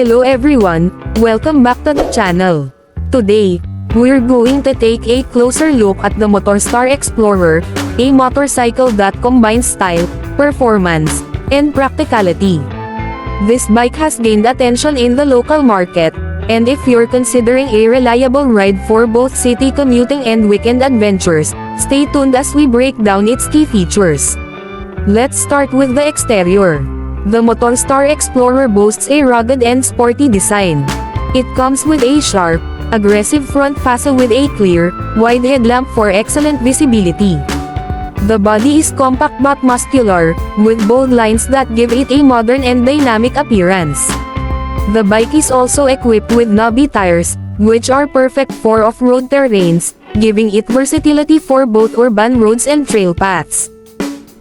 Hello everyone, welcome back to the channel. Today, we're going to take a closer look at the Motorstar Xplorer, a motorcycle that combines style, performance, and practicality. This bike has gained attention in the local market, and if you're considering a reliable ride for both city commuting and weekend adventures, stay tuned as we break down its key features. Let's start with the exterior. The Motorstar Xplorer boasts a rugged and sporty design. It comes with a sharp, aggressive front fascia with a clear, wide headlamp for excellent visibility. The body is compact but muscular, with bold lines that give it a modern and dynamic appearance. The bike is also equipped with knobby tires, which are perfect for off-road terrains, giving it versatility for both urban roads and trail paths.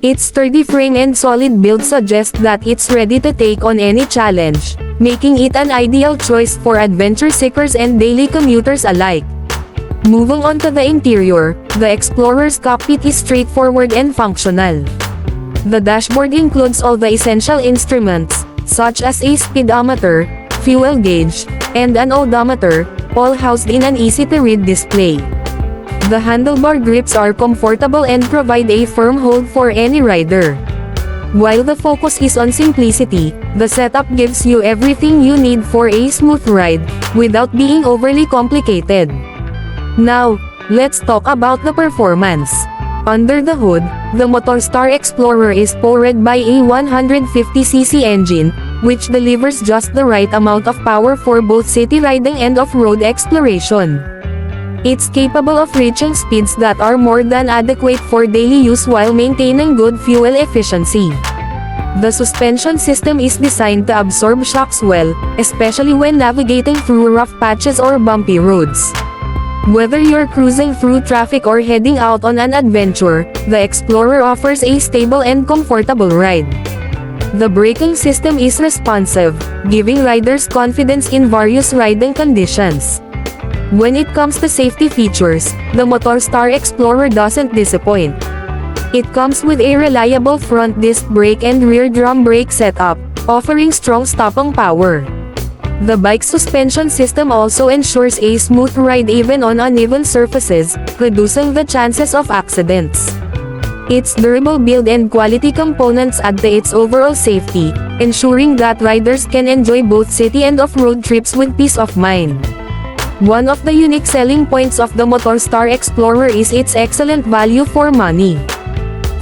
Its sturdy frame and solid build suggest that it's ready to take on any challenge, making it an ideal choice for adventure seekers and daily commuters alike. Moving on to the interior, the Explorer's cockpit is straightforward and functional. The dashboard includes all the essential instruments, such as a speedometer, fuel gauge, and an odometer, all housed in an easy-to-read display. The handlebar grips are comfortable and provide a firm hold for any rider. While the focus is on simplicity, the setup gives you everything you need for a smooth ride, without being overly complicated. Now, let's talk about the performance. Under the hood, the Motorstar Xplorer is powered by a 150cc engine, which delivers just the right amount of power for both city riding and off-road exploration. It's capable of reaching speeds that are more than adequate for daily use while maintaining good fuel efficiency. The suspension system is designed to absorb shocks well, especially when navigating through rough patches or bumpy roads. Whether you're cruising through traffic or heading out on an adventure, the Xplorer offers a stable and comfortable ride. The braking system is responsive, giving riders confidence in various riding conditions. When it comes to safety features, the Motorstar Xplorer doesn't disappoint. It comes with a reliable front disc brake and rear drum brake setup, offering strong stopping power. The bike's suspension system also ensures a smooth ride even on uneven surfaces, reducing the chances of accidents. Its durable build and quality components add to its overall safety, ensuring that riders can enjoy both city and off-road trips with peace of mind. One of the unique selling points of the Motorstar Xplorer is its excellent value for money.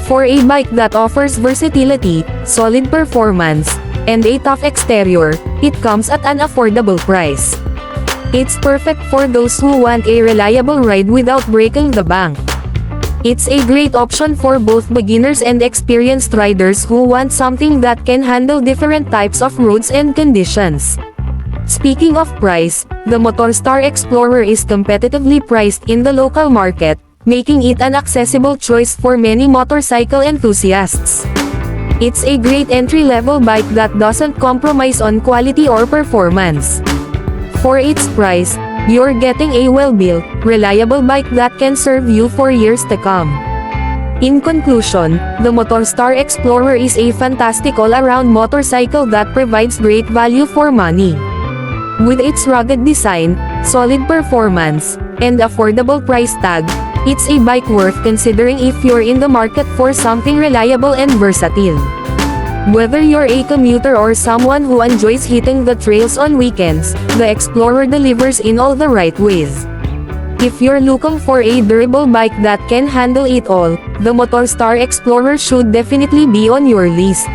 For a bike that offers versatility, solid performance, and a tough exterior, it comes at an affordable price. It's perfect for those who want a reliable ride without breaking the bank. It's a great option for both beginners and experienced riders who want something that can handle different types of roads and conditions. Speaking of price, the Motorstar Xplorer is competitively priced in the local market, making it an accessible choice for many motorcycle enthusiasts. It's a great entry-level bike that doesn't compromise on quality or performance. For its price, you're getting a well-built, reliable bike that can serve you for years to come. In conclusion, the Motorstar Xplorer is a fantastic all-around motorcycle that provides great value for money. With its rugged design, solid performance, and affordable price tag, it's a bike worth considering if you're in the market for something reliable and versatile. Whether you're a commuter or someone who enjoys hitting the trails on weekends, the Xplorer delivers in all the right ways. If you're looking for a durable bike that can handle it all, the Motorstar Xplorer should definitely be on your list.